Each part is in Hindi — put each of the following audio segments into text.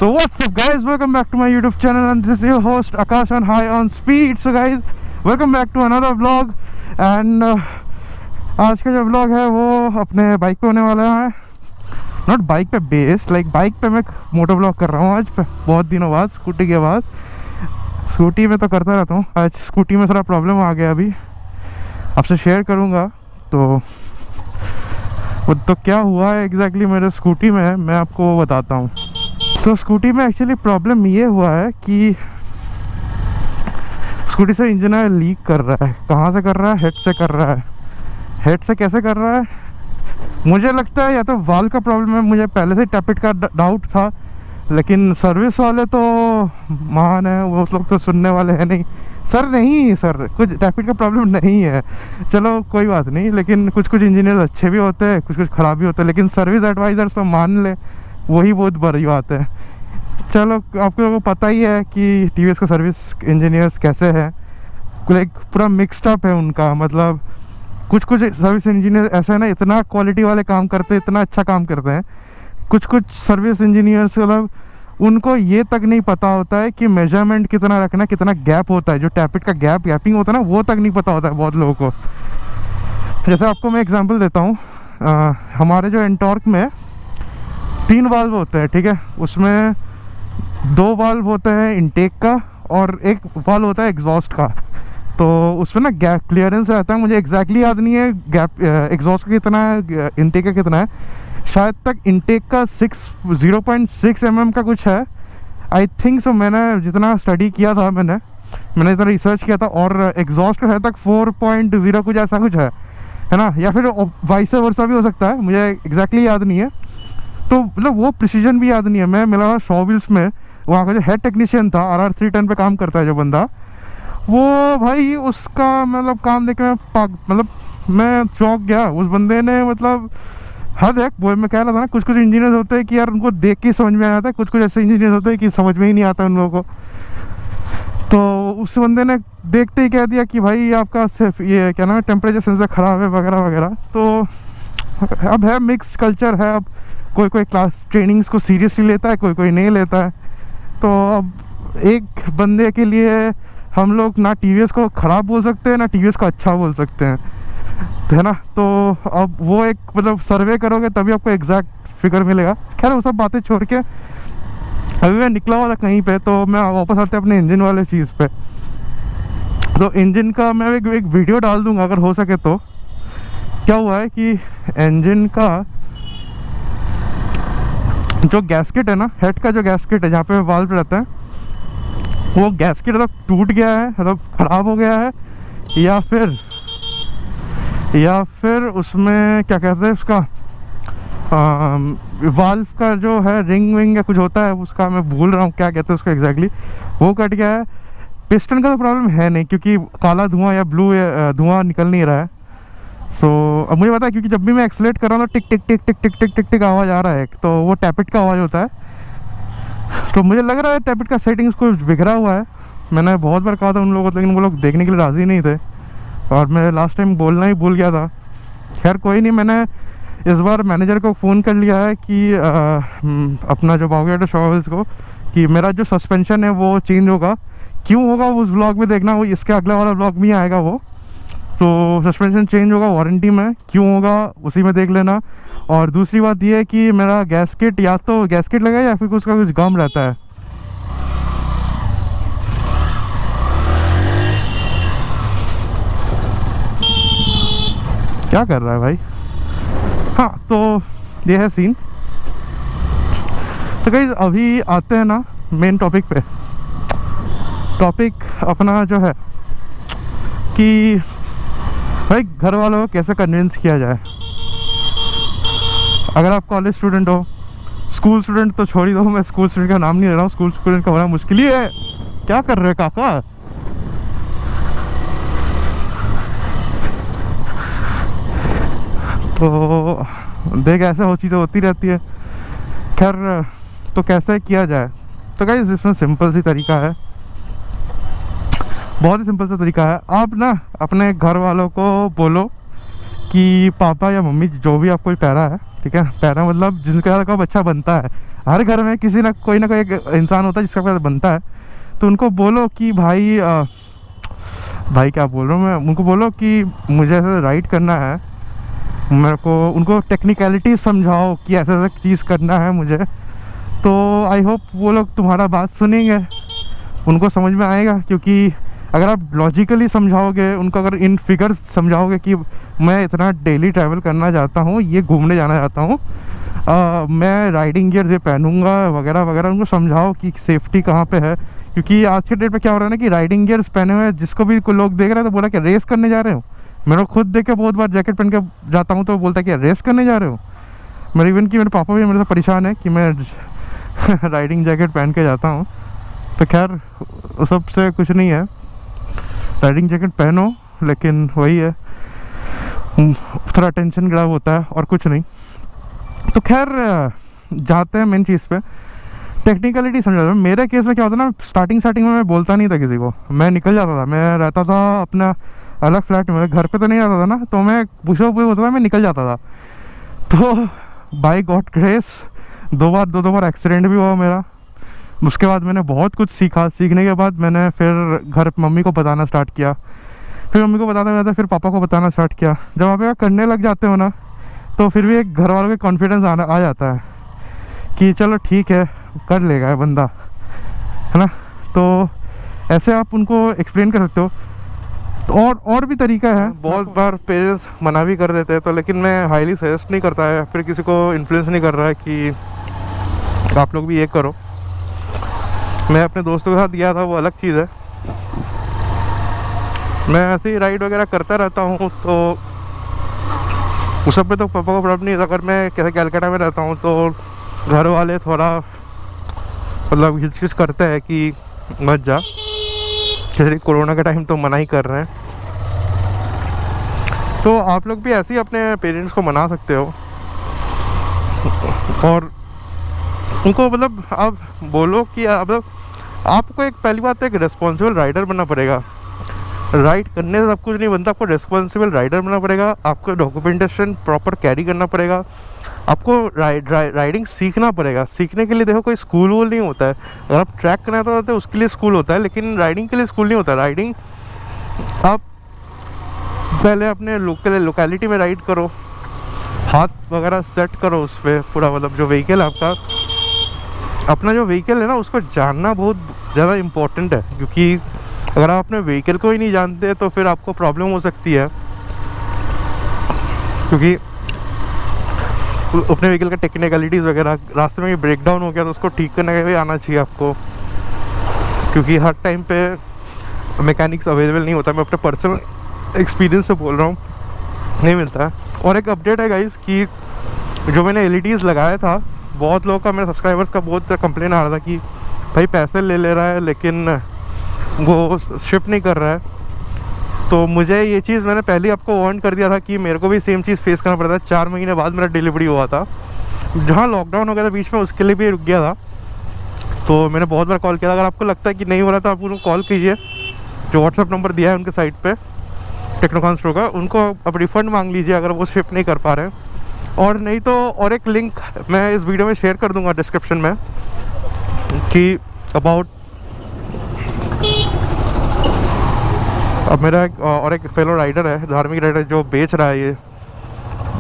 So what's up guys, welcome back to my YouTube channel and this is your host Akash on High on Speed. So guys, welcome back to another vlog and आज का जो vlog है वो अपने बाइक पे होने वाला है. नॉट बाइक पे बेस्ड, लाइक बाइक पे मैं मोटो व्लॉग कर रहा हूँ आज बहुत दिनों बाद, स्कूटी के बाद. स्कूटी में तो करता रहता हूँ, आज स्कूटी में थोड़ा प्रॉब्लम आ गया, अभी आपसे शेयर करूँगा. तो क्या हुआ है एग्जैक्टली मेरे स्कूटी में मैं आपको बताता हूँ. तो स्कूटी में एक्चुअली प्रॉब्लम ये हुआ है कि स्कूटी से इंजन ऑयल लीक कर रहा है. कहाँ से कर रहा है? हेड से कर रहा है. हेड से कैसे कर रहा है? मुझे लगता है या तो वाल का प्रॉब्लम है, मुझे पहले से टैपिट का डाउट था, लेकिन सर्विस वाले तो महान है, वो लोग तो सुनने वाले हैं नहीं. सर कुछ टैपिट का प्रॉब्लम नहीं है, चलो कोई बात नहीं. लेकिन कुछ इंजीनियर अच्छे भी होते हैं, कुछ ख़राब भी होते हैं, लेकिन सर्विस एडवाइज़र्स तो मान ले, वही बहुत बड़ी बात है. चलो आप लोगों को पता ही है कि टीवीएस का सर्विस इंजीनियर्स कैसे हैं. लाइक पूरा मिक्सड अप है उनका. मतलब कुछ सर्विस इंजीनियर ऐसे है ना, इतना क्वालिटी वाले काम करते हैं, इतना अच्छा काम करते हैं. कुछ सर्विस इंजीनियर्स मतलब उनको ये तक नहीं पता होता है कि मेजरमेंट कितना रखना, कितना गैप होता है, जो टैपिट का गैपिंग होता है ना, वो तक नहीं पता होता है बहुत लोगों को. जैसे आपको मैं एग्जांपल देता हूँ, हमारे जो एंटॉर्क में 3 वाल्व होते हैं, ठीक है. उसमें 2 वाल्व होते हैं इनटेक का और 1 वाल्व होता है एग्जॉस्ट का. तो उसमें ना गैप क्लियरेंस रहता है, मुझे एग्जैक्टली याद नहीं है गैप एग्जॉस्ट का कितना है, इनटेक का कितना है. शायद तक इनटेक का 0.6 mm का कुछ है, आई थिंक सो. मैंने जितना स्टडी किया था, मैंने इतना रिसर्च किया था. और एग्जॉस्ट का शायद तक 4.0 कुछ ऐसा कुछ है ना, या फिर वाइस वर्सा भी हो सकता है, मुझे एग्जैक्टली याद नहीं है. तो मतलब वो प्रिसीजन भी याद नहीं है. मैं मिला शॉ व्हील्स में, वहाँ का जो हेड टेक्नीशियन था, RR 310 पे काम करता है जो बंदा, वो भाई उसका मतलब काम देख के मैं चौंक गया. उस बंदे ने मतलब हद है. वो मैं कह रहा था ना, कुछ इंजीनियर्स होते हैं कि यार उनको देख के समझ में आ जाता है, कुछ ऐसे इंजीनियर्स होते हैं कि समझ में ही नहीं आता उन लोगों को. तो उस बंदे ने देखते ही कह दिया कि भाई आपका सिर्फ ये क्या नाम है, टेम्परेचर सेंसर ख़राब है वगैरह वगैरह. तो अब है मिक्स कल्चर है. अब कोई क्लास ट्रेनिंग्स को सीरियसली लेता है, कोई नहीं लेता है. तो अब एक बंदे के लिए हम लोग ना टीवीएस को ख़राब बोल सकते हैं, ना टीवीएस को अच्छा बोल सकते हैं, है ना. तो अब वो एक मतलब सर्वे करोगे तभी आपको एग्जैक्ट फिगर मिलेगा. खैर वो सब बातें छोड़ के अभी मैं निकला हुआ था कहीं पे, तो मैं वापस आते अपने इंजन वाले चीज़ पे. तो इंजन का मैं एक वीडियो डाल दूंगा अगर हो सके तो. क्या हुआ है कि इंजन का जो गैस्केट है ना, हेड का जो गैस्केट है जहाँ पे वाल्व रहता है, वो गैस्केट मतलब टूट गया है, मतलब ख़राब हो गया है, या फिर उसमें क्या कहते हैं उसका वाल्व का जो है रिंग या कुछ होता है, उसका मैं भूल रहा हूँ क्या कहते हैं उसका एग्जैक्टली, वो कट गया है. पिस्टन का तो प्रॉब्लम है नहीं, क्योंकि काला धुआं या ब्लू धुआं निकल नहीं रहा है. सो अब मुझे पता है, क्योंकि जब भी मैं एक्सलेट कर रहा हूँ तो टिक टिक टिक टिक टिक टिक टिक टिक आवाज़ आ रहा है, तो वो टैपिट का आवाज़ होता है. तो मुझे लग रहा है टैपिट का सेटिंग्स कुछ बिगड़ा हुआ है. मैंने बहुत बार कहा था उन लोगों को, लेकिन वो लोग देखने के लिए राज़ी नहीं थे, और मैं लास्ट टाइम बोलना ही भूल गया था. खैर कोई नहीं, मैंने इस बार मैनेजर को फ़ोन कर लिया है कि अपना जो बागेट शॉवर्स को, कि मेरा जो सस्पेंशन है वो चेंज होगा. क्यों होगा उस व्लॉग में देखना, वो इसके अगले वाला व्लॉग में आएगा वो. तो सस्पेंशन चेंज होगा वारंटी में, क्यों होगा उसी में देख लेना. और दूसरी बात ये है कि मेरा गैस्केट, या तो गैस्केट लगा या फिर उसका कुछ गम रहता है. क्या कर रहा है भाई? हाँ, तो ये है सीन. तो गाइस अभी आते हैं ना मेन टॉपिक पे. टॉपिक अपना जो है कि भाई घर वालों को कैसे कन्विंस किया जाए. अगर आप कॉलेज स्टूडेंट हो, स्कूल स्टूडेंट तो छोड़ ही दो, मैं स्कूल स्टूडेंट का नाम नहीं ले रहा हूँ, स्कूल स्टूडेंट का होना मुश्किल ही है. क्या कर रहे हैं काका? तो देख ऐसे हो चीज़ें होती रहती है. खैर तो कैसे किया जाए? तो गाइस इसमें सिंपल सी तरीका है, बहुत ही सिंपल सा तरीका है. आप ना अपने घर वालों को बोलो कि पापा या मम्मी जो भी आपको पैरा है, ठीक है, पैरा मतलब जिनका कब अच्छा बनता है, हर घर में किसी ना कोई एक इंसान होता है जिसका पास बनता है। तो उनको बोलो कि भाई भाई क्या बोल रहा हूँ मैं, उनको बोलो कि मुझे ऐसे राइड करना है, मेरे को उनको टेक्निकलिटी समझाओ कि ऐसा ऐसा चीज़ करना है मुझे। तो आई होप वो लोग तुम्हारा बात सुनेंगे, उनको समझ में आएगा। क्योंकि अगर आप लॉजिकली समझाओगे उनको, अगर इन फिगर्स समझाओगे कि मैं इतना डेली ट्रैवल करना चाहता हूँ, ये घूमने जाना चाहता हूँ, मैं राइडिंग गियर ये पहनूंगा वगैरह वगैरह, उनको समझाओ कि सेफ्टी कहाँ पे है। क्योंकि आज के डेट पे क्या हो रहा है ना कि राइडिंग गियर्स पहने हुए जिसको भी कोई लोग देख रहे हैं तो बोला कि रेस करने जा रहे हो। मेरे को खुद देख के बहुत बार जैकेट पहन के जाता हूँ तो बोलता है कि रेस करने जा रहे हो। मेरे इवन कि मेरे पापा भी मेरे से परेशान है कि मैं राइडिंग जैकेट पहन के जाता हूँ। तो खैर उस सब से कुछ नहीं है, राइडिंग जैकेट पहनो, लेकिन वही है थोड़ा टेंशन ग्राव होता है और कुछ नहीं। तो खैर जाते हैं मेन चीज़ पे, टेक्निकलिटी समझा था। मेरे केस में क्या होता ना, स्टार्टिंग में मैं बोलता नहीं था किसी को, मैं निकल जाता था। मैं रहता था अपना अलग फ्लैट में, घर पे तो नहीं रहता था ना, तो मैं पूछो होता था, मैं निकल जाता था। तो बाय गॉड ग्रेस दो बार एक्सीडेंट भी हुआ मेरा। उसके बाद मैंने बहुत कुछ सीखा। सीखने के बाद मैंने फिर घर मम्मी को बताना स्टार्ट किया, फिर मम्मी को बताता जाता, फिर पापा को बताना स्टार्ट किया। जब आप करने लग जाते हो ना तो फिर भी एक घर वालों के कॉन्फिडेंस आ जाता है कि चलो ठीक है कर लेगा ये बंदा, है ना। तो ऐसे आप उनको एक्सप्लेन कर सकते हो। तो और भी तरीका है। बहुत बार पेरेंट्स मना भी कर देते हैं, तो लेकिन मैं हाईली सजेस्ट नहीं करता है, फिर किसी को इन्फ्लुएंस नहीं कर रहा है कि आप लोग भी ये करो। मैं अपने दोस्तों के साथ गया था, वो अलग चीज़ है। मैं ऐसे ही राइड वगैरह करता रहता हूँ, तो उस सब पे तो पापा को प्रॉब्लम नहीं था। अगर मैं कैसे कलकत्ता में रहता हूँ तो घर वाले थोड़ा मतलब हिचकिच करते हैं कि मत जा, जैसे कोरोना के टाइम तो मना ही कर रहे हैं। तो आप लोग भी ऐसे ही अपने पेरेंट्स को मना सकते हो और उनको मतलब आप बोलो कि मतलब आपको एक पहली बात तो एक रिस्पॉन्सिबल राइडर बनना पड़ेगा। राइड करने से सब कुछ नहीं बनता, आपको रिस्पॉन्सिबल राइडर बनना पड़ेगा। आपको डॉक्यूमेंटेशन प्रॉपर कैरी करना पड़ेगा। आपको राइडिंग सीखना पड़ेगा। सीखने के लिए देखो कोई स्कूल वूल नहीं होता है। अगर आप ट्रैक करना तो होता है उसके लिए स्कूल होता है, लेकिन राइडिंग के लिए स्कूल नहीं होता। राइडिंग आप पहले अपने लोकेलिटी में राइड करो, हाथ वगैरह सेट करो उस पर पूरा, मतलब जो व्हीकल है आपका, अपना जो व्हीकल है ना उसको जानना बहुत ज़्यादा इम्पोर्टेंट है। क्योंकि अगर आप अपने व्हीकल को ही नहीं जानते तो फिर आपको प्रॉब्लम हो सकती है। क्योंकि अपने व्हीकल का टेक्निकलिटीज़ वगैरह, रास्ते में ब्रेक डाउन हो गया तो उसको ठीक करने का भी आना चाहिए आपको। क्योंकि हर टाइम पे मैकेनिक्स अवेलेबल नहीं होता। मैं अपने पर्सनल एक्सपीरियंस से बोल रहा हूँ, नहीं मिलता है। और एक अपडेट है गाइस कि जो मैंने LEDs लगाया था, बहुत लोगों का, मेरे सब्सक्राइबर्स का बहुत कंप्लेन आ रहा था कि भाई पैसे ले रहा है लेकिन वो शिप नहीं कर रहा है। तो मुझे ये चीज़ मैंने पहले ही आपको वार्न कर दिया था कि मेरे को भी सेम चीज़ फेस करना पड़ा था। 4 महीने बाद मेरा डिलीवरी हुआ था, जहाँ लॉकडाउन हो गया था बीच में, उसके लिए भी रुक गया था। तो मैंने बहुत बार कॉल किया था। अगर आपको लगता है कि नहीं हो रहा तो आप उनको कॉल कीजिए, जो व्हाट्सअप नंबर दिया है उनके साइट पे टेक्नोकॉन स्टोर का, उनको अब रिफ़ंड मांग लीजिए अगर वो शिप नहीं कर पा रहे हैं। और नहीं तो और एक लिंक मैं इस वीडियो में शेयर कर दूंगा डिस्क्रिप्शन में कि अबाउट, अब मेरा एक फेलो राइडर है, धार्मिक राइडर, जो बेच रहा है ये,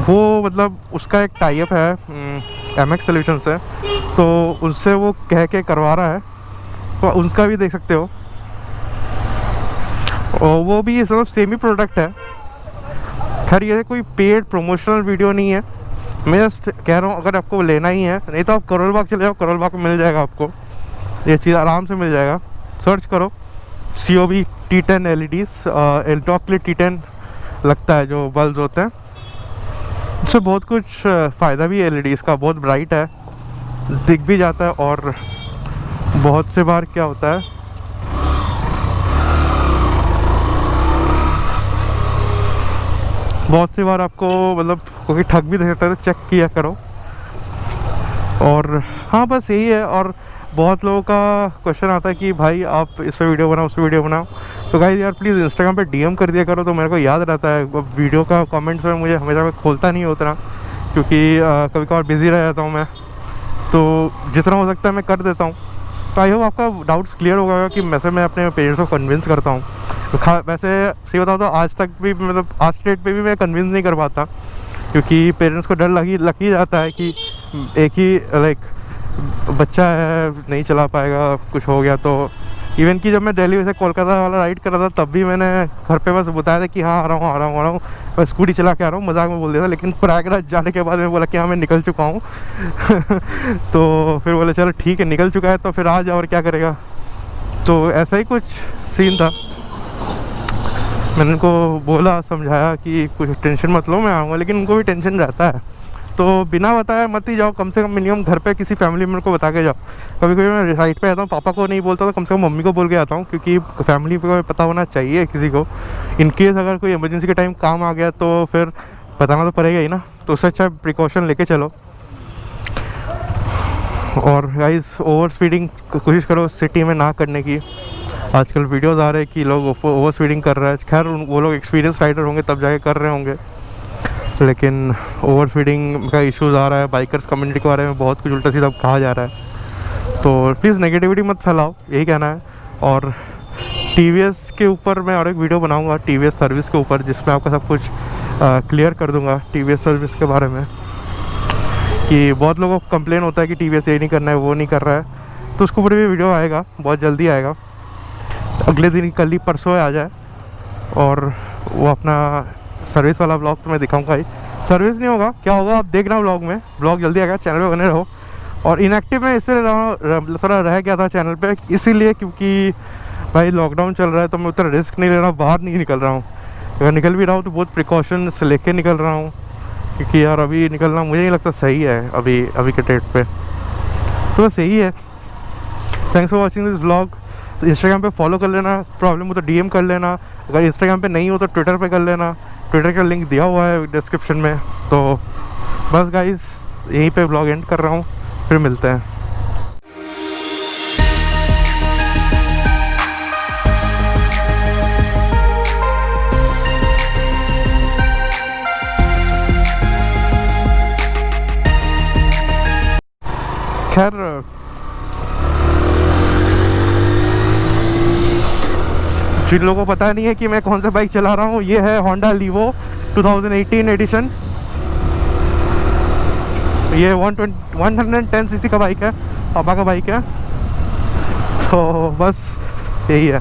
वो मतलब उसका एक टाई अप है MX सोल्यूशन से, तो उनसे वो कह के करवा रहा है, तो उसका भी देख सकते हो। और वो भी सब सेम ही प्रोडक्ट है। खैर ये कोई पेड प्रमोशनल वीडियो नहीं है, मैं जस्ट कह रहा हूँ अगर आपको लेना ही है। नहीं तो आप करोल बाग चले जाओ, करोल बाग में मिल जाएगा आपको, ये चीज़ आराम से मिल जाएगा। सर्च करो COB T10 LEDs, एल्टॉक के लिए T10 लगता है जो बल्ब होते हैं। इससे बहुत कुछ फ़ायदा भी है LEDs का, बहुत ब्राइट है, दिख भी जाता है। और बहुत से बार क्या होता है, बहुत सी बार आपको मतलब कोई ठग भी दे सकता है, तो चेक किया करो। और हाँ बस यही है। और बहुत लोगों का क्वेश्चन आता है कि भाई आप इस पर वीडियो बनाओ, उस पर वीडियो बनाओ, तो गाइस यार प्लीज़ इंस्टाग्राम पे DM कर दिया करो, तो मेरे को याद रहता है। वीडियो का कमेंट्स में मुझे हमेशा मैं खोलता नहीं उतना, क्योंकि कभी कभार बिज़ी रह जाता हूँ मैं। तो जितना हो सकता है मैं कर देता हूँ। तो आई होप आपका डाउट्स क्लियर हो गया कि वैसे मैं अपने पेरेंट्स को कन्विंस करता हूँ। वैसे सही बताऊँ तो आज तक भी मतलब आज के डेट पे भी मैं कन्विंस नहीं कर पाता, क्योंकि पेरेंट्स को डर लग ही जाता है कि एक ही लाइक बच्चा है, नहीं चला पाएगा, कुछ हो गया तो। इवन कि जब मैं दिल्ली से कोलकाता वाला राइड कर रहा था तब भी मैंने घर पे बस बताया था कि हाँ आ रहा हूँ, मैं स्कूटी चला के आ रहा हूँ, मजाक में बोल दिया था। लेकिन प्रयागराज जाने के बाद मैं बोला कि हाँ मैं निकल चुका हूँ तो फिर बोले चलो ठीक है, निकल चुका है तो फिर आ जा, और क्या करेगा। तो ऐसा ही कुछ सीन था। मैंने उनको बोला, समझाया कि कुछ टेंशन मत लो, मैं आऊँगा, लेकिन उनको भी टेंशन रहता है। तो बिना बताया मत ही जाओ, कम से कम मिनिमम घर पे किसी फैमिली मेम्बर को बता के जाओ। कभी कभी मैं राइड पे आता हूँ, पापा को नहीं बोलता तो कम से कम मम्मी को बोल के आता हूँ, क्योंकि फैमिली को पता होना चाहिए किसी को। इन केस अगर कोई इमरजेंसी के टाइम काम आ गया तो फिर बताना तो पड़ेगा ही ना। तो उससे अच्छा प्रिकॉशन लेके चलो। और गाइस ओवर स्पीडिंग कोशिश करो सिटी में ना करने की। आजकल वीडियोस आ रहे हैं कि लोग ओवर स्पीडिंग कर रहे हैं। खैर वो लोग एक्सपीरियंस राइडर होंगे तब जाके कर रहे होंगे, लेकिन ओवर स्पीडिंग का इश्यूज़ आ रहा है। बाइकर्स कम्युनिटी के बारे में बहुत कुछ उल्टा सीधा कहा जा रहा है, तो प्लीज़ नेगेटिविटी मत फैलाओ, यही कहना है। और टीवीएस के ऊपर मैं और एक वीडियो बनाऊंगा, टीवीएस सर्विस के ऊपर, जिसमें आपका सब कुछ क्लियर कर दूंगा टीवीएस सर्विस के बारे में। कि बहुत लोगों को कंप्लेन होता है कि टीवीएस ये नहीं करना है, वो नहीं कर रहा है, तो उसके ऊपर भी वीडियो आएगा, बहुत जल्दी आएगा, अगले दिन कल ही परसों आ जाए। और वो अपना सर्विस वाला ब्लॉग तो मैं दिखाऊंगा ही। सर्विस नहीं होगा, क्या होगा आप देखना ब्लॉग में, ब्लॉग जल्दी आएगा, चैनल पे बने रहो। और इनएक्टिव में इसलिए थोड़ा रह गया था चैनल पे, इसीलिए क्योंकि भाई लॉकडाउन चल रहा है, तो मैं उतना रिस्क नहीं ले रहा हूँ, बाहर नहीं निकल रहा हूँ। अगर निकल भी रहा हूँ तो बहुत प्रिकॉशंस लेके निकल रहा हूँ, क्योंकि यार अभी निकलना मुझे नहीं लगता सही है अभी के डेट पे। तो सही है। Thanks for watching this vlog. तो इंस्टाग्राम पे फॉलो कर लेना, प्रॉब्लम हो तो डीएम कर लेना। अगर इंस्टाग्राम पे नहीं हो तो ट्विटर पे कर लेना, ट्विटर का लिंक दिया हुआ है डिस्क्रिप्शन में। तो बस गाइस यहीं पे व्लॉग एंड कर रहा हूँ, फिर मिलते हैं। खैर जिन लोगों को पता नहीं है कि मैं कौन सा बाइक चला रहा हूँ, ये है होंडा लीवो 2018 एडिशन। ये 110 सीसी का बाइक है, पापा का बाइक है। तो बस यही है।